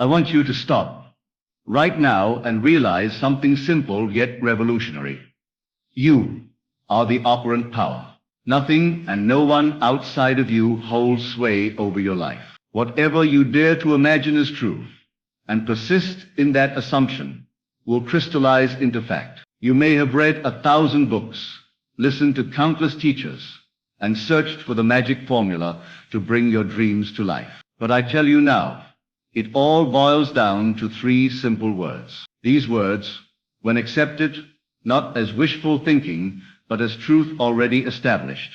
I want you to stop right now and realize something simple yet revolutionary. You are the operant power. Nothing and no one outside of you holds sway over your life. Whatever you dare to imagine is true, and persist in that assumption, will crystallize into fact. You may have read 1,000 books, listened to countless teachers, and searched for the magic formula to bring your dreams to life. But I tell you now, it all boils down to 3 simple words. These words, when accepted, not as wishful thinking, but as truth already established,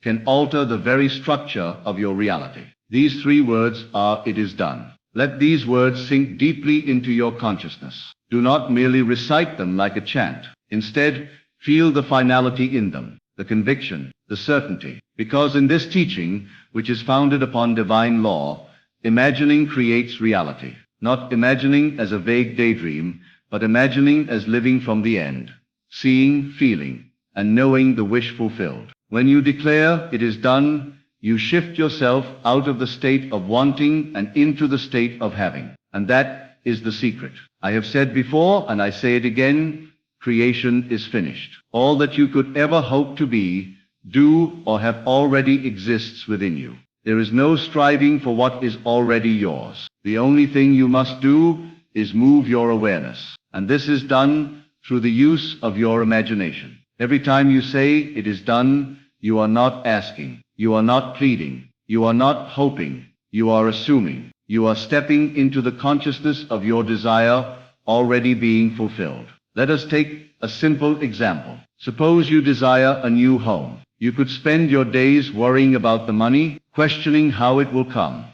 can alter the very structure of your reality. These 3 words are, it is done. Let these words sink deeply into your consciousness. Do not merely recite them like a chant. Instead, feel the finality in them, the conviction, the certainty. Because in this teaching, which is founded upon divine law, imagining creates reality. Not imagining as a vague daydream, but imagining as living from the end, seeing, feeling, and knowing the wish fulfilled. When you declare, it is done, you shift yourself out of the state of wanting and into the state of having. And that is the secret. I have said before, and I say it again, creation is finished. All that you could ever hope to be, do, or have already exists within you. There is no striving for what is already yours. The only thing you must do is move your awareness. And this is done through the use of your imagination. Every time you say, it is done, you are not asking. You are not pleading. You are not hoping. You are assuming. You are stepping into the consciousness of your desire already being fulfilled. Let us take a simple example. Suppose you desire a new home. You could spend your days worrying about the money, questioning how it will come,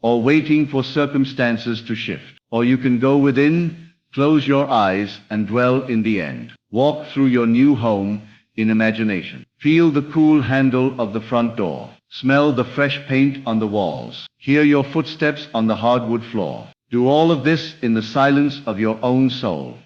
or waiting for circumstances to shift. Or you can go within, close your eyes, and dwell in the end. Walk through your new home in imagination. Feel the cool handle of the front door. Smell the fresh paint on the walls. Hear your footsteps on the hardwood floor. Do all of this in the silence of your own soul.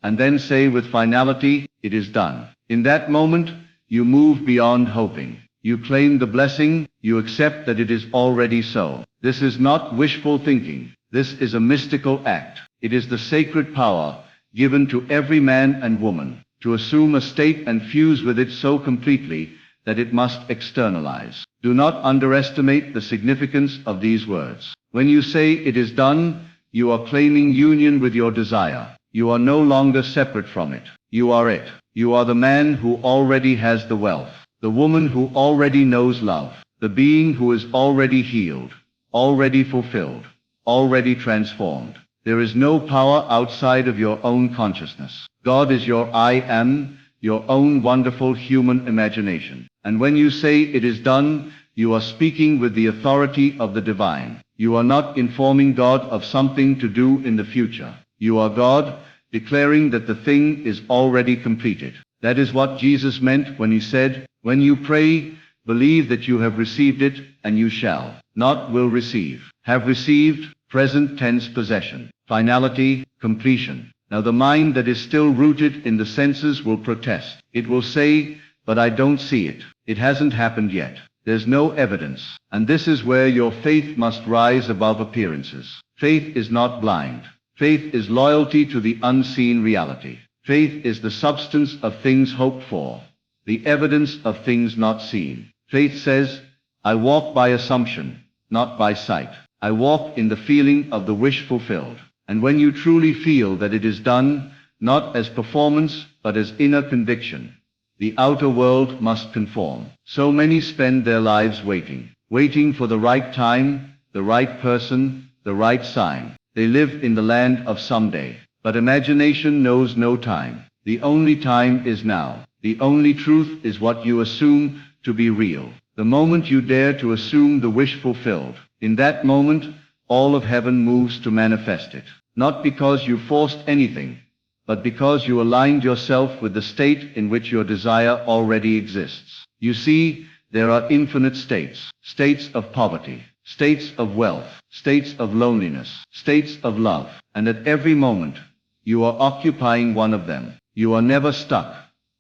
And then say with finality, it is done. In that moment, you move beyond hoping. You claim the blessing. You accept that it is already so. This is not wishful thinking. This is a mystical act. It is the sacred power given to every man and woman to assume a state and fuse with it so completely that it must externalize. Do not underestimate the significance of these words. When you say it is done, you are claiming union with your desire. You are no longer separate from it. You are it. You are the man who already has the wealth, the woman who already knows love, the being who is already healed, already fulfilled, already transformed. There is no power outside of your own consciousness. God is your I am, your own wonderful human imagination. And when you say it is done, you are speaking with the authority of the divine. You are not informing God of something to do in the future. You are God, declaring that the thing is already completed. That is what Jesus meant when he said, when you pray, believe that you have received it, and you shall, not will receive. Have received, present tense possession. Finality, completion. Now the mind that is still rooted in the senses will protest. It will say, but I don't see it. It hasn't happened yet. There's no evidence. And this is where your faith must rise above appearances. Faith is not blind. Faith is loyalty to the unseen reality. Faith is the substance of things hoped for, the evidence of things not seen. Faith says, I walk by assumption, not by sight. I walk in the feeling of the wish fulfilled. And when you truly feel that it is done, not as performance, but as inner conviction, the outer world must conform. So many spend their lives waiting for the right time, the right person, the right sign. They live in the land of someday. But imagination knows no time. The only time is now. The only truth is what you assume to be real. The moment you dare to assume the wish fulfilled, in that moment, all of heaven moves to manifest it. Not because you forced anything, but because you aligned yourself with the state in which your desire already exists. You see, there are infinite states. States of poverty, states of wealth, states of loneliness, states of love. And at every moment, you are occupying one of them. You are never stuck,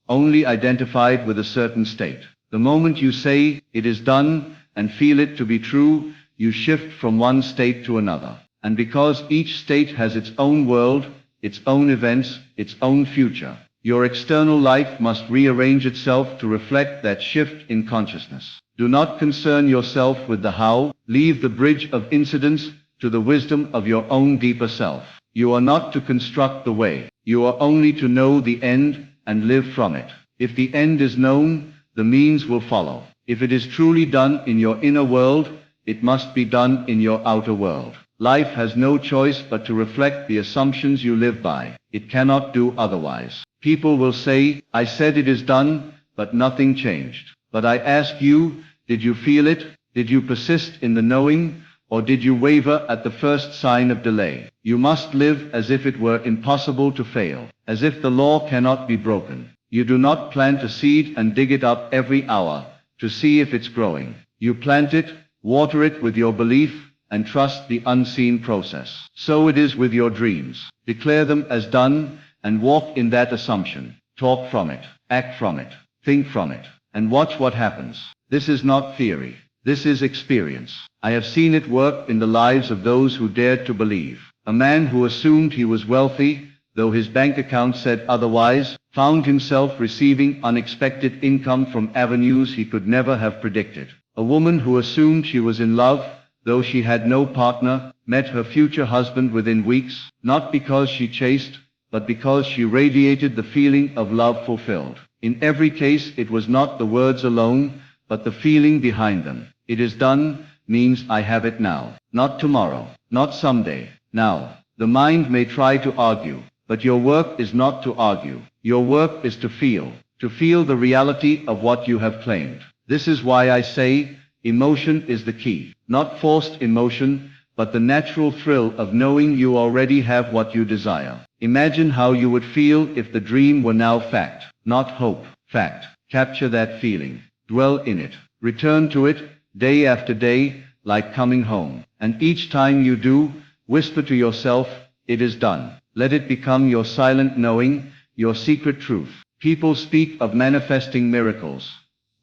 only identified with a certain state. The moment you say, it is done, and feel it to be true, you shift from one state to another. And because each state has its own world, its own events, its own future, your external life must rearrange itself to reflect that shift in consciousness. Do not concern yourself with the how, leave the bridge of incidents to the wisdom of your own deeper self. You are not to construct the way, you are only to know the end and live from it. If the end is known, the means will follow. If it is truly done in your inner world, it must be done in your outer world. Life has no choice but to reflect the assumptions you live by. It cannot do otherwise. People will say, I said it is done, but nothing changed. But I ask you, did you feel it? Did you persist in the knowing? Or did you waver at the first sign of delay? You must live as if it were impossible to fail, as if the law cannot be broken. You do not plant a seed and dig it up every hour to see if it's growing. You plant it, water it with your belief, and trust the unseen process. So it is with your dreams. Declare them as done, and walk in that assumption. Talk from it, act from it, think from it, and watch what happens. This is not theory. This is experience. I have seen it work in the lives of those who dared to believe. A man who assumed he was wealthy, though his bank account said otherwise, found himself receiving unexpected income from avenues he could never have predicted. A woman who assumed she was in love, though she had no partner, met her future husband within weeks, not because she chased, but because she radiated the feeling of love fulfilled. In every case, it was not the words alone, but the feeling behind them. It is done means I have it now, not tomorrow, not someday, now. The mind may try to argue, but your work is not to argue. Your work is to feel the reality of what you have claimed. This is why I say, emotion is the key. Not forced emotion, but the natural thrill of knowing you already have what you desire. Imagine how you would feel if the dream were now fact, not hope. Fact. Capture that feeling. Dwell in it. Return to it, day after day, like coming home. And each time you do, whisper to yourself, it is done. Let it become your silent knowing, your secret truth. People speak of manifesting miracles.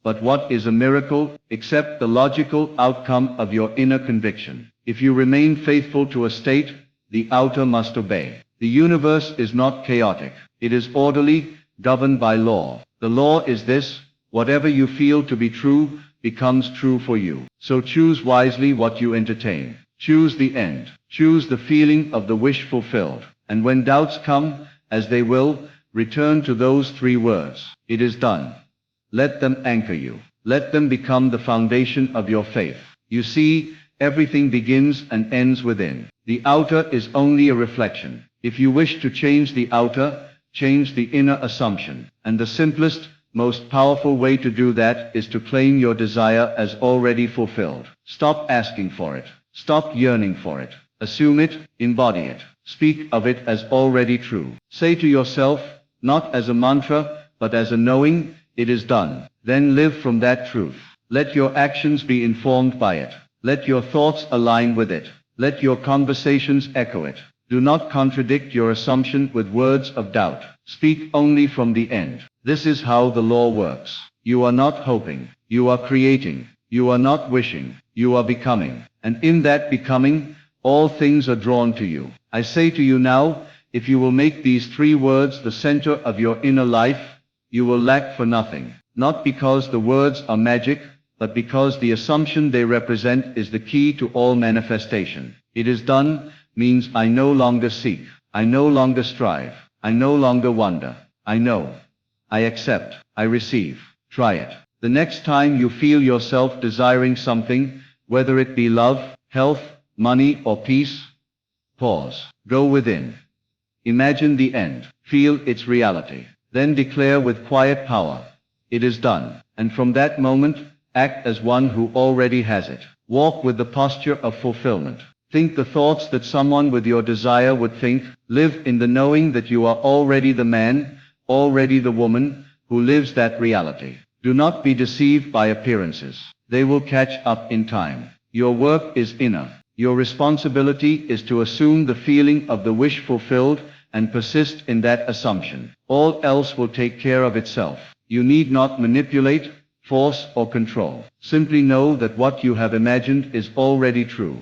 But what is a miracle, except the logical outcome of your inner conviction? If you remain faithful to a state, the outer must obey. The universe is not chaotic. It is orderly, governed by law. The law is this: whatever you feel to be true, becomes true for you. So choose wisely what you entertain. Choose the end. Choose the feeling of the wish fulfilled. And when doubts come, as they will, return to those 3 words. It is done. Let them anchor you. Let them become the foundation of your faith. You see, everything begins and ends within. The outer is only a reflection. If you wish to change the outer, change the inner assumption. And the simplest, most powerful way to do that is to claim your desire as already fulfilled. Stop asking for it. Stop yearning for it. Assume it, embody it. Speak of it as already true. Say to yourself, not as a mantra, but as a knowing, it is done. Then live from that truth. Let your actions be informed by it. Let your thoughts align with it. Let your conversations echo it. Do not contradict your assumption with words of doubt. Speak only from the end. This is how the law works. You are not hoping. You are creating. You are not wishing. You are becoming. And in that becoming, all things are drawn to you. I say to you now, if you will make these 3 words the center of your inner life, you will lack for nothing. Not because the words are magic, but because the assumption they represent is the key to all manifestation. It is done means I no longer seek. I no longer strive. I no longer wonder. I know. I accept. I receive. Try it. The next time you feel yourself desiring something, whether it be love, health, money, or peace, pause. Go within. Imagine the end. Feel its reality. Then declare with quiet power, it is done. And from that moment, act as one who already has it. Walk with the posture of fulfillment. Think the thoughts that someone with your desire would think. Live in the knowing that you are already the man, already the woman, who lives that reality. Do not be deceived by appearances. They will catch up in time. Your work is inner. Your responsibility is to assume the feeling of the wish fulfilled and persist in that assumption. All else will take care of itself. You need not manipulate, force, or control. Simply know that what you have imagined is already true.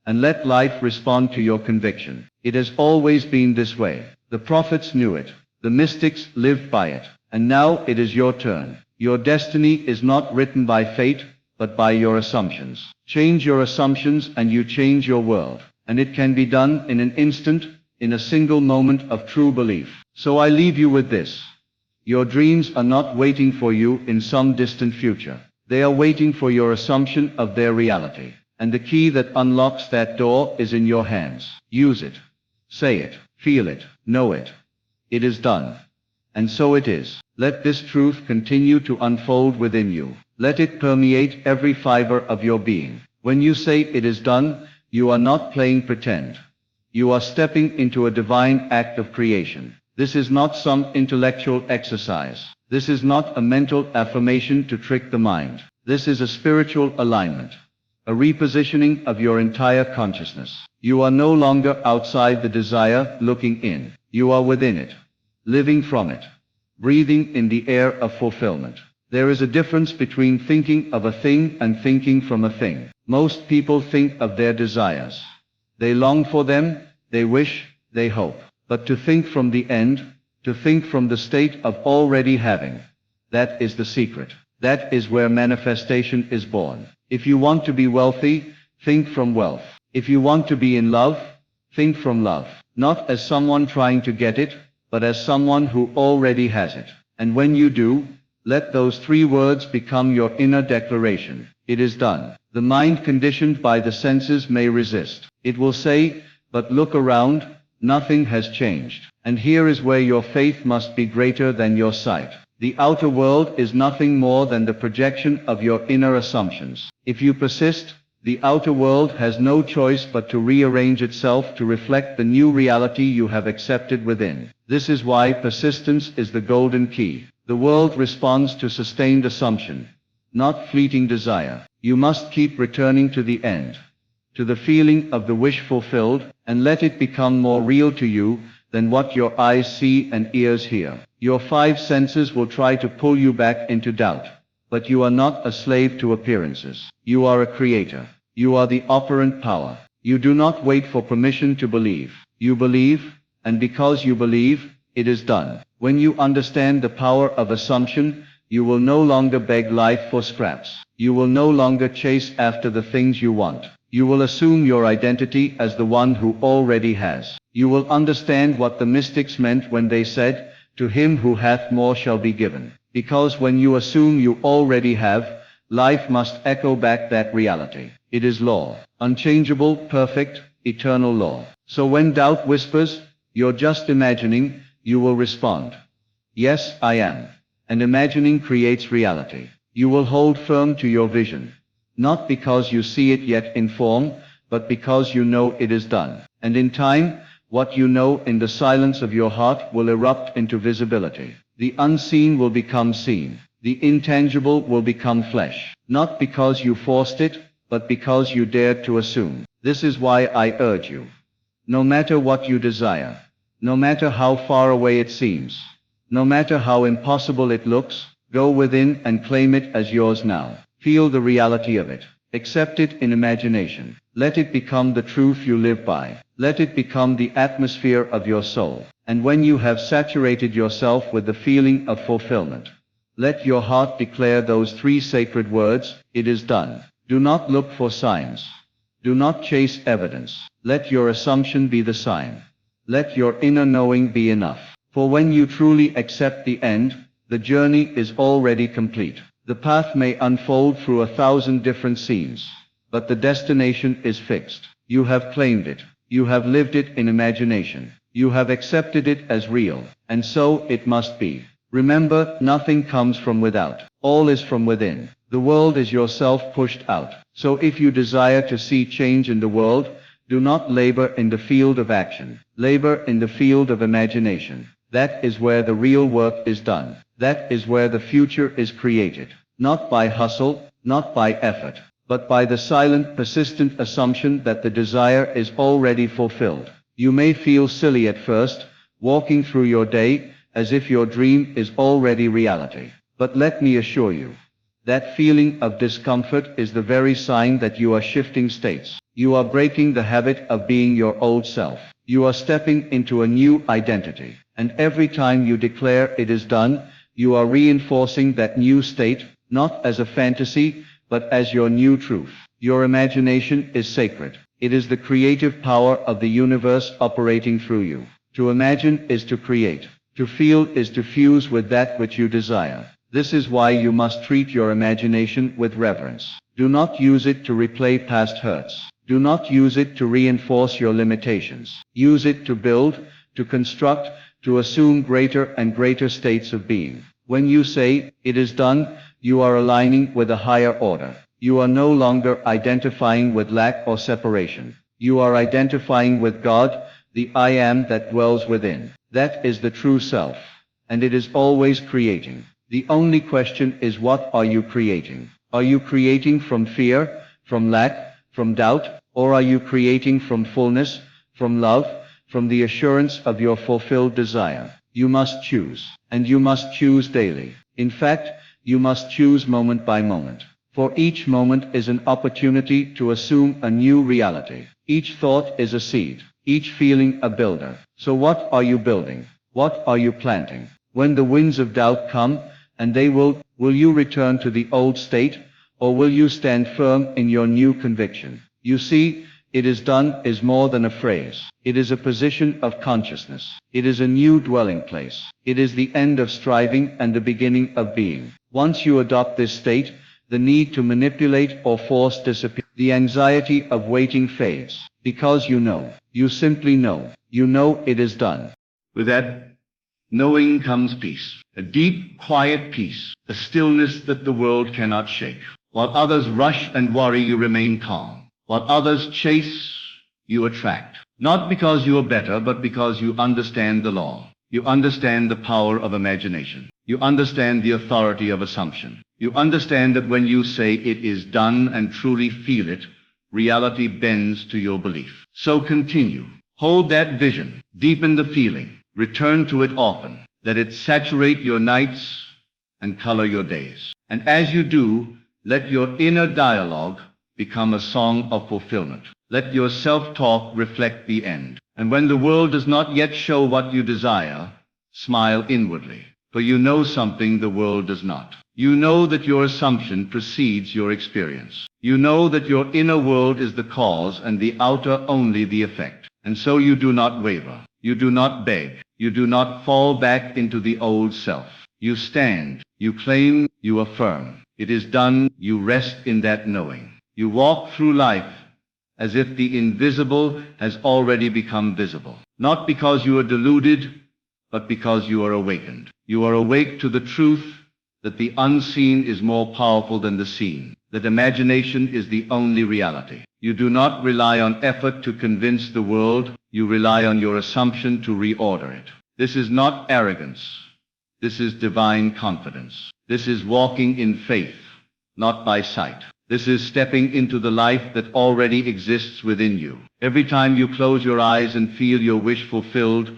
and let life respond to your conviction. It has always been this way. The prophets knew it. The mystics lived by it. And now it is your turn. Your destiny is not written by fate, but by your assumptions. Change your assumptions and you change your world. And it can be done in an instant, in a single moment of true belief. So I leave you with this. Your dreams are not waiting for you in some distant future. They are waiting for your assumption of their reality. And the key that unlocks that door is in your hands. Use it. Say it. Feel it. Know it. It is done. And so it is. Let this truth continue to unfold within you. Let it permeate every fiber of your being. When you say it is done, you are not playing pretend. You are stepping into a divine act of creation. This is not some intellectual exercise. This is not a mental affirmation to trick the mind. This is a spiritual alignment. A repositioning of your entire consciousness. You are no longer outside the desire looking in. You are within it. Living from it. Breathing in the air of fulfillment. There is a difference between thinking of a thing and thinking from a thing. Most people think of their desires. They long for them, they wish, they hope. But to think from the end, to think from the state of already having, that is the secret. That is where manifestation is born. If you want to be wealthy, think from wealth. If you want to be in love, think from love. Not as someone trying to get it, but as someone who already has it. And when you do, let those 3 words become your inner declaration. It is done. The mind conditioned by the senses may resist. It will say, but look around, nothing has changed. And here is where your faith must be greater than your sight. The outer world is nothing more than the projection of your inner assumptions. If you persist, the outer world has no choice but to rearrange itself to reflect the new reality you have accepted within. This is why persistence is the golden key. The world responds to sustained assumption, not fleeting desire. You must keep returning to the end, to the feeling of the wish fulfilled, and let it become more real to you than what your eyes see and ears hear. Your 5 senses will try to pull you back into doubt, but you are not a slave to appearances. You are a creator. You are the operant power. You do not wait for permission to believe. You believe, and because you believe, it is done. When you understand the power of assumption, you will no longer beg life for scraps. You will no longer chase after the things you want. You will assume your identity as the one who already has. You will understand what the mystics meant when they said, "To him who hath more shall be given." Because when you assume you already have, life must echo back that reality. It is law. Unchangeable, perfect, eternal law. So when doubt whispers, "You're just imagining," you will respond, "Yes, I am." And imagining creates reality. You will hold firm to your vision. Not because you see it yet in form, but because you know it is done. And in time, what you know in the silence of your heart will erupt into visibility. The unseen will become seen. The intangible will become flesh. Not because you forced it, but because you dared to assume. This is why I urge you. No matter what you desire, no matter how far away it seems, no matter how impossible it looks, go within and claim it as yours now. Feel the reality of it. Accept it in imagination. Let it become the truth you live by. Let it become the atmosphere of your soul. And when you have saturated yourself with the feeling of fulfillment, let your heart declare those 3 sacred words, "It is done." Do not look for signs. Do not chase evidence. Let your assumption be the sign. Let your inner knowing be enough. For when you truly accept the end, the journey is already complete. The path may unfold through 1,000 different scenes, but the destination is fixed. You have claimed it. You have lived it in imagination. You have accepted it as real, and so it must be. Remember, nothing comes from without. All is from within. The world is yourself pushed out. So if you desire to see change in the world, do not labor in the field of action. Labor in the field of imagination. That is where the real work is done. That is where the future is created. Not by hustle, not by effort, but by the silent, persistent assumption that the desire is already fulfilled. You may feel silly at first, walking through your day, as if your dream is already reality. But let me assure you, that feeling of discomfort is the very sign that you are shifting states. You are breaking the habit of being your old self. You are stepping into a new identity. And every time you declare it is done, you are reinforcing that new state, not as a fantasy, but as your new truth. Your imagination is sacred. It is the creative power of the universe operating through you. To imagine is to create. To feel is to fuse with that which you desire. This is why you must treat your imagination with reverence. Do not use it to replay past hurts. Do not use it to reinforce your limitations. Use it to build, to construct, to assume greater and greater states of being. When you say, "It is done," you are aligning with a higher order. You are no longer identifying with lack or separation. You are identifying with God, the I am that dwells within. That is the true self. And it is always creating. The only question is, what are you creating? Are you creating from fear, from lack, from doubt, or are you creating from fullness, from love, from the assurance of your fulfilled desire? You must choose. And you must choose daily. In fact, you must choose moment by moment. For each moment is an opportunity to assume a new reality. Each thought is a seed. Each feeling a builder. So what are you building? What are you planting? When the winds of doubt come, and they will you return to the old state, or will you stand firm in your new conviction? You see, "It is done" is more than a phrase. It is a position of consciousness. It is a new dwelling place. It is the end of striving and the beginning of being. Once you adopt this state, the need to manipulate or force disappears. The anxiety of waiting fades. Because you know. You simply know. You know it is done. With that knowing comes peace. A deep, quiet peace. A stillness that the world cannot shake. While others rush and worry, you remain calm. While others chase, you attract. Not because you are better, but because you understand the law. You understand the power of imagination. You understand the authority of assumption. You understand that when you say "it is done" and truly feel it, reality bends to your belief. So continue. Hold that vision. Deepen the feeling. Return to it often. Let it saturate your nights and color your days. And as you do, let your inner dialogue become a song of fulfillment. Let your self-talk reflect the end. And when the world does not yet show what you desire, smile inwardly. For you know something the world does not. You know that your assumption precedes your experience. You know that your inner world is the cause and the outer only the effect. And so you do not waver. You do not beg. You do not fall back into the old self. You stand. You claim. You affirm. It is done. You rest in that knowing. You walk through life as if the invisible has already become visible. Not because you are deluded, but because you are awakened. You are awake to the truth that the unseen is more powerful than the seen, that imagination is the only reality. You do not rely on effort to convince the world, you rely on your assumption to reorder it. This is not arrogance. This is divine confidence. This is walking in faith, not by sight. This is stepping into the life that already exists within you. Every time you close your eyes and feel your wish fulfilled,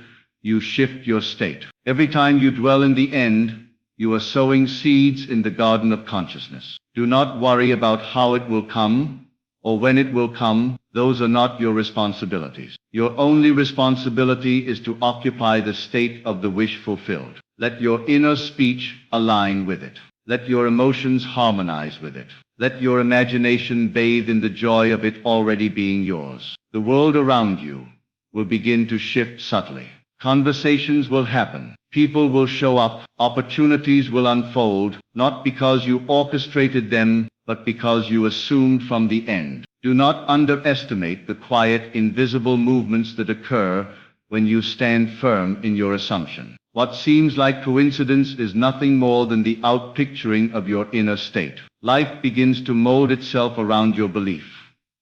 you shift your state. Every time you dwell in the end, you are sowing seeds in the garden of consciousness. Do not worry about how it will come or when it will come. Those are not your responsibilities. Your only responsibility is to occupy the state of the wish fulfilled. Let your inner speech align with it. Let your emotions harmonize with it. Let your imagination bathe in the joy of it already being yours. The world around you will begin to shift subtly. Conversations will happen. People will show up. Opportunities will unfold, not because you orchestrated them, but because you assumed from the end. Do not underestimate the quiet, invisible movements that occur when you stand firm in your assumption. What seems like coincidence is nothing more than the outpicturing of your inner state. Life begins to mold itself around your belief,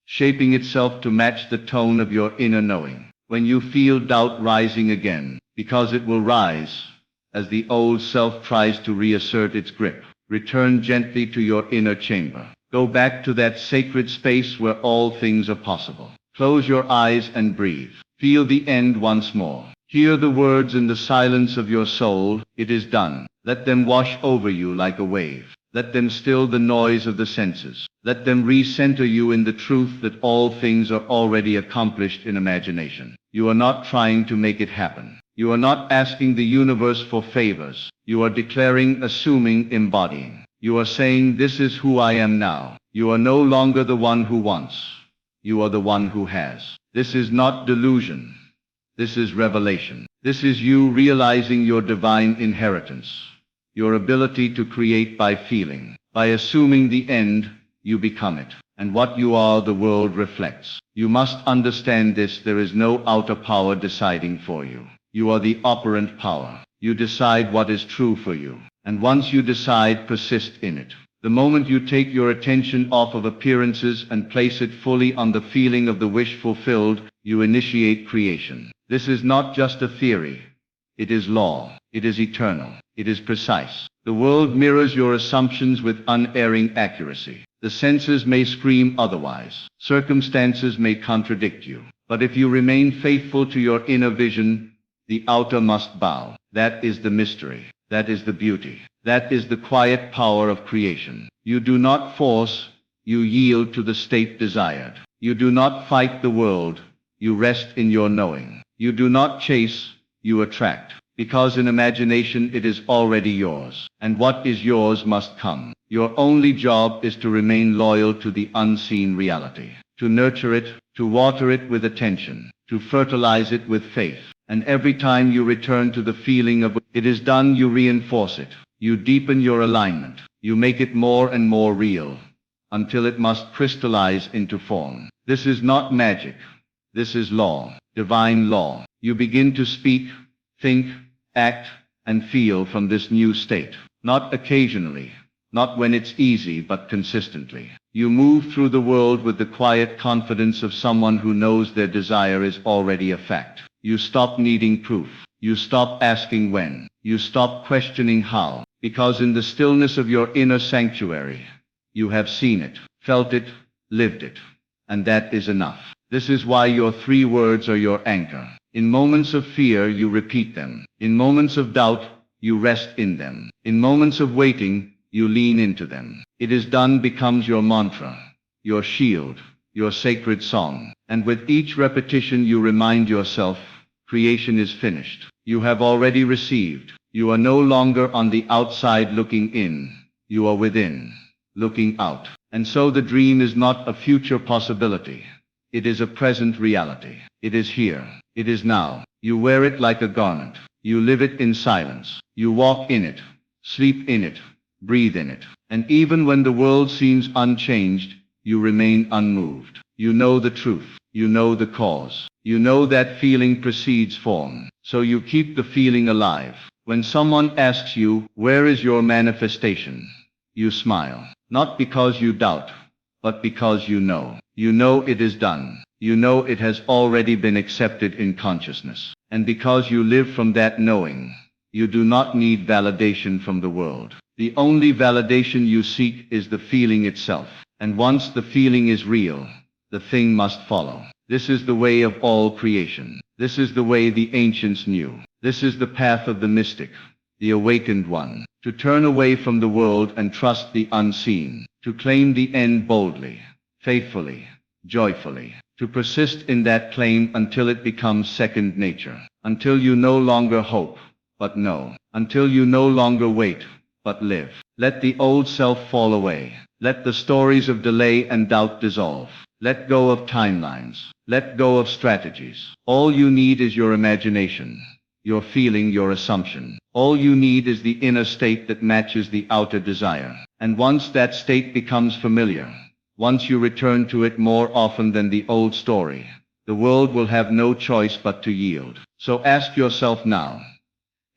shaping itself to match the tone of your inner knowing. When you feel doubt rising again, because it will rise, as the old self tries to reassert its grip, return gently to your inner chamber. Go back to that sacred space where all things are possible. Close your eyes and breathe. Feel the end once more. Hear the words in the silence of your soul, "It is done." Let them wash over you like a wave. Let them still the noise of the senses. Let them recenter you in the truth that all things are already accomplished in imagination. You are not trying to make it happen. You are not asking the universe for favors. You are declaring, assuming, embodying. You are saying, this is who I am now. You are no longer the one who wants. You are the one who has. This is not delusion. This is revelation. This is you realizing your divine inheritance. Your ability to create by feeling. By assuming the end, you become it. And what you are, the world reflects. You must understand this. There is no outer power deciding for you. You are the operant power. You decide what is true for you. And once you decide, persist in it. The moment you take your attention off of appearances and place it fully on the feeling of the wish fulfilled, you initiate creation. This is not just a theory. It is law. It is eternal. It is precise. The world mirrors your assumptions with unerring accuracy. The senses may scream otherwise. Circumstances may contradict you. But if you remain faithful to your inner vision, the outer must bow. That is the mystery. That is the beauty. That is the quiet power of creation. You do not force, you yield to the state desired. You do not fight the world, you rest in your knowing. You do not chase, you attract. Because in imagination it is already yours. And what is yours must come. Your only job is to remain loyal to the unseen reality. To nurture it, to water it with attention, to fertilize it with faith. And every time you return to the feeling of it is done, you reinforce it. You deepen your alignment. You make it more and more real, until it must crystallize into form. This is not magic. This is law, divine law. You begin to speak, think, act, and feel from this new state. Not occasionally, not when it's easy, but consistently. You move through the world with the quiet confidence of someone who knows their desire is already a fact. You stop needing proof. You stop asking when. You stop questioning how. Because in the stillness of your inner sanctuary, you have seen it, felt it, lived it. And that is enough. This is why your 3 words are your anchor. In moments of fear, you repeat them. In moments of doubt, you rest in them. In moments of waiting, you lean into them. It is done becomes your mantra, your shield, your sacred song. And with each repetition you remind yourself, creation is finished. You have already received. You are no longer on the outside looking in. You are within, looking out. And so the dream is not a future possibility. It is a present reality. It is here. It is now. You wear it like a garment. You live it in silence. You walk in it, sleep in it, breathe in it. And even when the world seems unchanged, you remain unmoved. You know the truth. You know the cause. You know that feeling precedes form. So you keep the feeling alive. When someone asks you, where is your manifestation? You smile. Not because you doubt, but because you know. You know it is done. You know it has already been accepted in consciousness. And because you live from that knowing, you do not need validation from the world. The only validation you seek is the feeling itself. And once the feeling is real, the thing must follow. This is the way of all creation. This is the way the ancients knew. This is the path of the mystic, the awakened one. To turn away from the world and trust the unseen. To claim the end boldly, faithfully, joyfully. To persist in that claim until it becomes second nature. Until you no longer hope, but know. Until you no longer wait, but live. Let the old self fall away. Let the stories of delay and doubt dissolve. Let go of timelines. Let go of strategies. All you need is your imagination, your feeling, your assumption. All you need is the inner state that matches the outer desire. And once that state becomes familiar, once you return to it more often than the old story, the world will have no choice but to yield. So ask yourself now,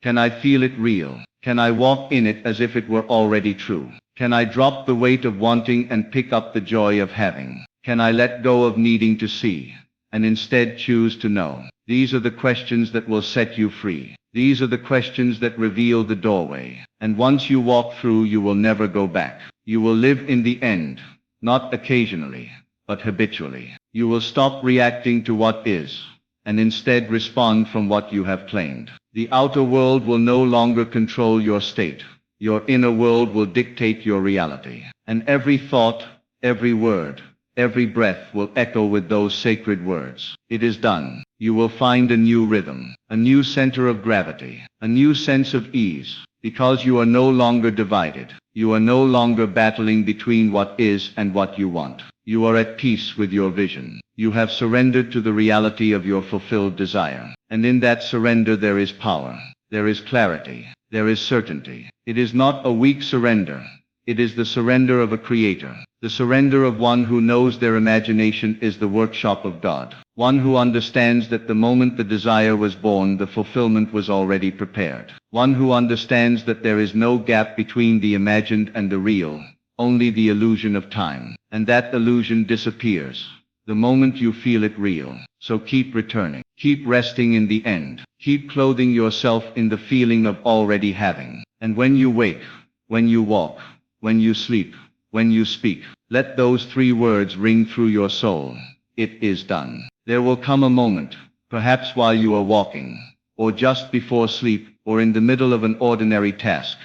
can I feel it real? Can I walk in it as if it were already true? Can I drop the weight of wanting and pick up the joy of having? Can I let go of needing to see, and instead choose to know? These are the questions that will set you free. These are the questions that reveal the doorway. And once you walk through, you will never go back. You will live in the end, not occasionally, but habitually. You will stop reacting to what is, and instead respond from what you have claimed. The outer world will no longer control your state. Your inner world will dictate your reality. And every thought, every word, every breath will echo with those sacred words. It is done. You will find a new rhythm, a new center of gravity, a new sense of ease, because you are no longer divided. You are no longer battling between what is and what you want. You are at peace with your vision. You have surrendered to the reality of your fulfilled desire. And in that surrender there is power. There is clarity. There is certainty. It is not a weak surrender. It is the surrender of a creator. The surrender of one who knows their imagination is the workshop of God. One who understands that the moment the desire was born, the fulfillment was already prepared. One who understands that there is no gap between the imagined and the real, only the illusion of time. And that illusion disappears the moment you feel it real. So keep returning. Keep resting in the end. Keep clothing yourself in the feeling of already having. And when you wake, when you walk, when you sleep, when you speak, let those three words ring through your soul. It is done. There will come a moment, perhaps while you are walking, or just before sleep, or in the middle of an ordinary task,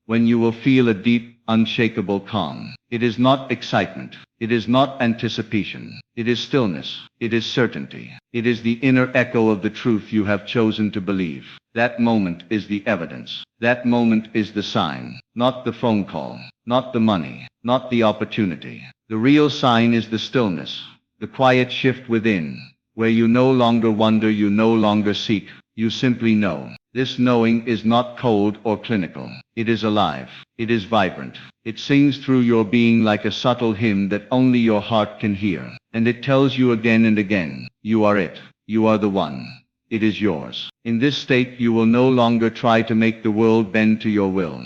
when you will feel a deep, unshakable calm. It is not excitement. It is not anticipation. It is stillness. It is certainty. It is the inner echo of the truth you have chosen to believe. That moment is the evidence. That moment is the sign, not the phone call, not the money, not the opportunity. The real sign is the stillness, the quiet shift within, where you no longer wonder, you no longer seek, you simply know. This knowing is not cold or clinical. It is alive. It is vibrant. It sings through your being like a subtle hymn that only your heart can hear. And it tells you again and again, you are it. You are the one. It is yours. In this state you will no longer try to make the world bend to your will.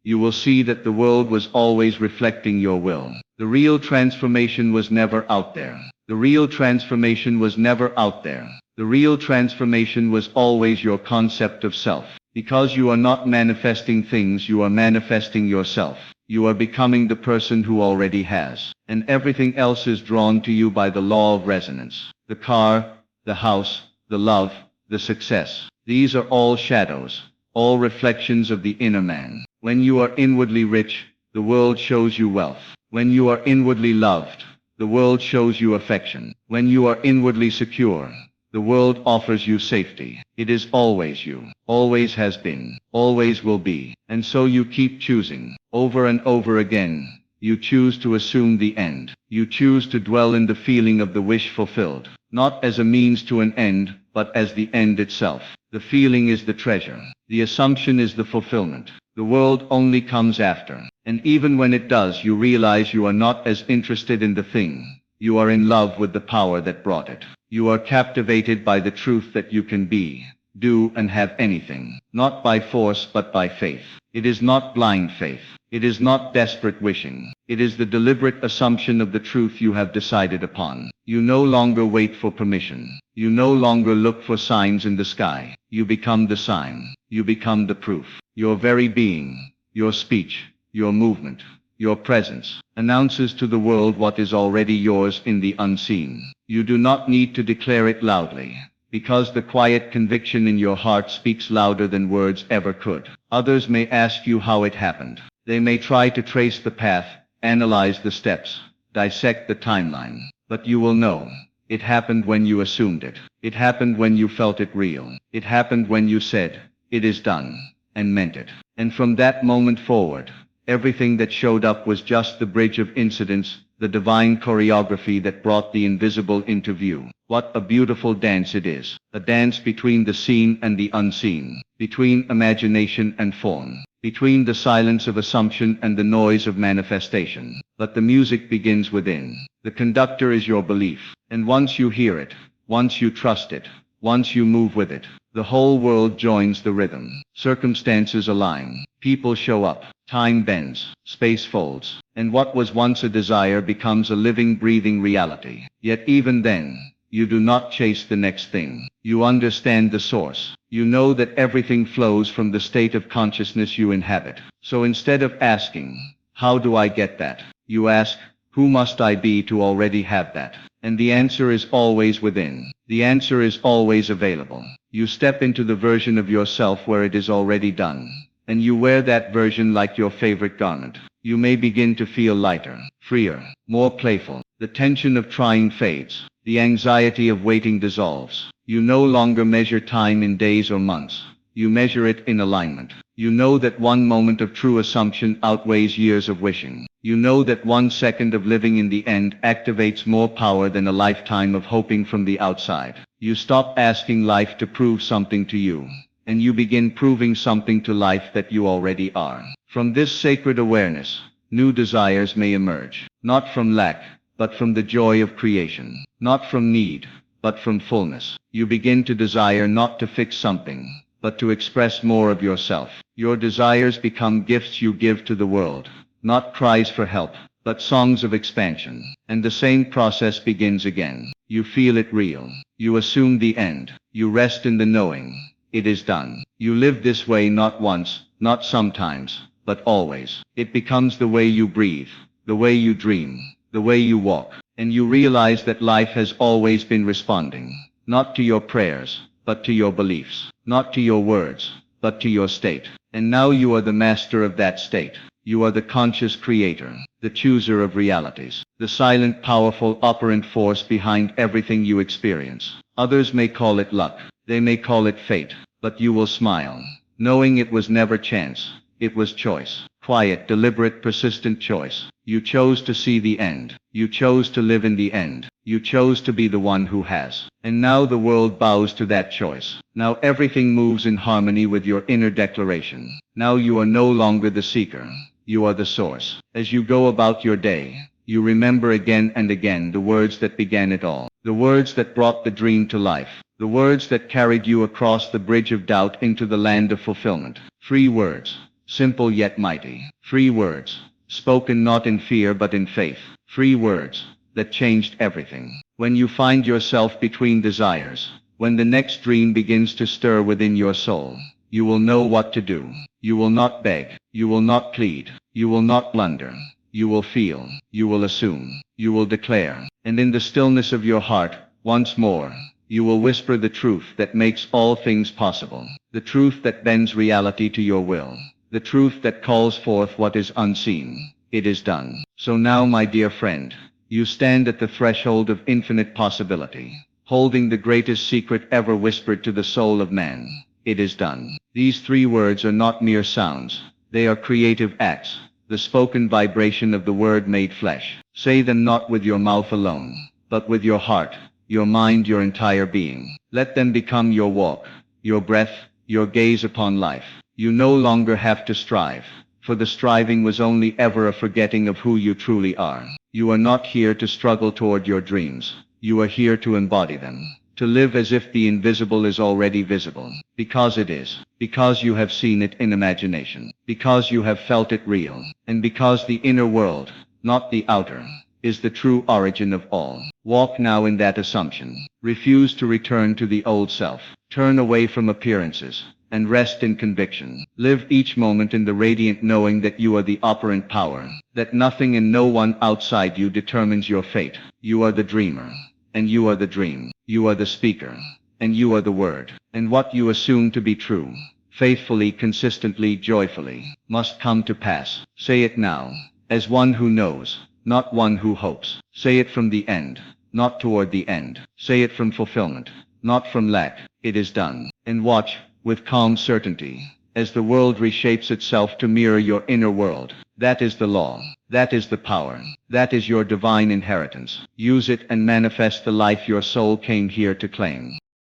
You will see that the world was always reflecting your will. The real transformation was never out there. The real transformation was never out there. The real transformation was always your concept of self. Because you are not manifesting things, you are manifesting yourself. You are becoming the person who already has. And everything else is drawn to you by the law of resonance. The car, the house, the love, the success. These are all shadows, all reflections of the inner man. When you are inwardly rich, the world shows you wealth. When you are inwardly loved, the world shows you affection. When you are inwardly secure, the world offers you safety. It is always you, always has been, always will be. And so you keep choosing, over and over again. You choose to assume the end. You choose to dwell in the feeling of the wish fulfilled, not as a means to an end, but as the end itself. The feeling is the treasure. The assumption is the fulfillment. The world only comes after. And even when it does, you realize you are not as interested in the thing. You are in love with the power that brought it. You are captivated by the truth that you can be, do and have anything, not by force but by faith. It is not blind faith. It is not desperate wishing. It is the deliberate assumption of the truth you have decided upon. You no longer wait for permission. You no longer look for signs in the sky. You become the sign. You become the proof. Your very being, your speech, your movement, your presence, announces to the world what is already yours in the unseen. You do not need to declare it loudly, because the quiet conviction in your heart speaks louder than words ever could. Others may ask you how it happened. They may try to trace the path, analyze the steps, dissect the timeline. But you will know. It happened when you assumed it. It happened when you felt it real. It happened when you said, "It is done," and meant it. And from that moment forward, everything that showed up was just the bridge of incidents, the divine choreography that brought the invisible into view. What a beautiful dance it is. A dance between the seen and the unseen, between imagination and form, between the silence of assumption and the noise of manifestation. But the music begins within. The conductor is your belief. And once you hear it, once you trust it, once you move with it, the whole world joins the rhythm. Circumstances align. People show up. Time bends. Space folds. And what was once a desire becomes a living, breathing reality. Yet even then, you do not chase the next thing. You understand the source. You know that everything flows from the state of consciousness you inhabit. So instead of asking, "How do I get that?" you ask, "Who must I be to already have that?" And the answer is always within. The answer is always available. You step into the version of yourself where it is already done. and you wear that version like your favorite garment. You may begin to feel lighter, freer, more playful. The tension of trying fades. The anxiety of waiting dissolves. You no longer measure time in days or months. You measure it in alignment. You know that one moment of true assumption outweighs years of wishing. You know that 1 second of living in the end activates more power than a lifetime of hoping from the outside. You stop asking life to prove something to you, and you begin proving something to life that you already are. From this sacred awareness, new desires may emerge, not from lack, but from the joy of creation, not from need, but from fullness. You begin to desire not to fix something, but to express more of yourself. Your desires become gifts you give to the world, not cries for help, but songs of expansion. And the same process begins again. You feel it real. You assume the end. You rest in the knowing. It is done. You live this way not once, not sometimes, but always. It becomes the way you breathe, the way you dream, the way you walk. And you realize that life has always been responding, not to your prayers, but to your beliefs, not to your words, but to your state. And now you are the master of that state. You are the conscious creator, the chooser of realities, the silent, powerful, operant force behind everything you experience. Others may call it luck, they may call it fate, but you will smile, knowing it was never chance, it was choice. Quiet, deliberate, persistent choice. You chose to see the end. You chose to live in the end. You chose to be the one who has. And now the world bows to that choice. Now everything moves in harmony with your inner declaration. Now you are no longer the seeker. You are the source. As you go about your day, you remember again and again the words that began it all. The words that brought the dream to life. The words that carried you across the bridge of doubt into the land of fulfillment. 3 words. Simple yet mighty. 3 words. Spoken not in fear but in faith. 3 words that changed everything. When you find yourself between desires, when the next dream begins to stir within your soul, you will know what to do. You will not beg. You will not plead. You will not blunder. You will feel. You will assume. You will declare. And in the stillness of your heart, once more, you will whisper the truth that makes all things possible. The truth that bends reality to your will. The truth that calls forth what is unseen. It is done. So now, my dear friend, you stand at the threshold of infinite possibility, holding the greatest secret ever whispered to the soul of man. It is done. These 3 words are not mere sounds. They are creative acts, the spoken vibration of the word made flesh. Say them not with your mouth alone, but with your heart, your mind, your entire being. Let them become your walk, your breath, your gaze upon life. You no longer have to strive, for the striving was only ever a forgetting of who you truly are. You are not here to struggle toward your dreams. You are here to embody them, to live as if the invisible is already visible, because it is, because you have seen it in imagination, because you have felt it real, and because the inner world, not the outer, is the true origin of all. Walk now in that assumption. Refuse to return to the old self. Turn away from appearances and rest in conviction. Live each moment in the radiant knowing that you are the operant power, that nothing and no one outside you determines your fate. You are the dreamer, and you are the dream. You are the speaker, and you are the word. And what you assume to be true, faithfully, consistently, joyfully, must come to pass. Say it now, as one who knows, not one who hopes. Say it from the end, not toward the end. Say it from fulfillment, not from lack. It is done. And watch, with calm certainty, as the world reshapes itself to mirror your inner world. That is the law. That is the power. That is your divine inheritance. Use it and manifest the life your soul came here to claim.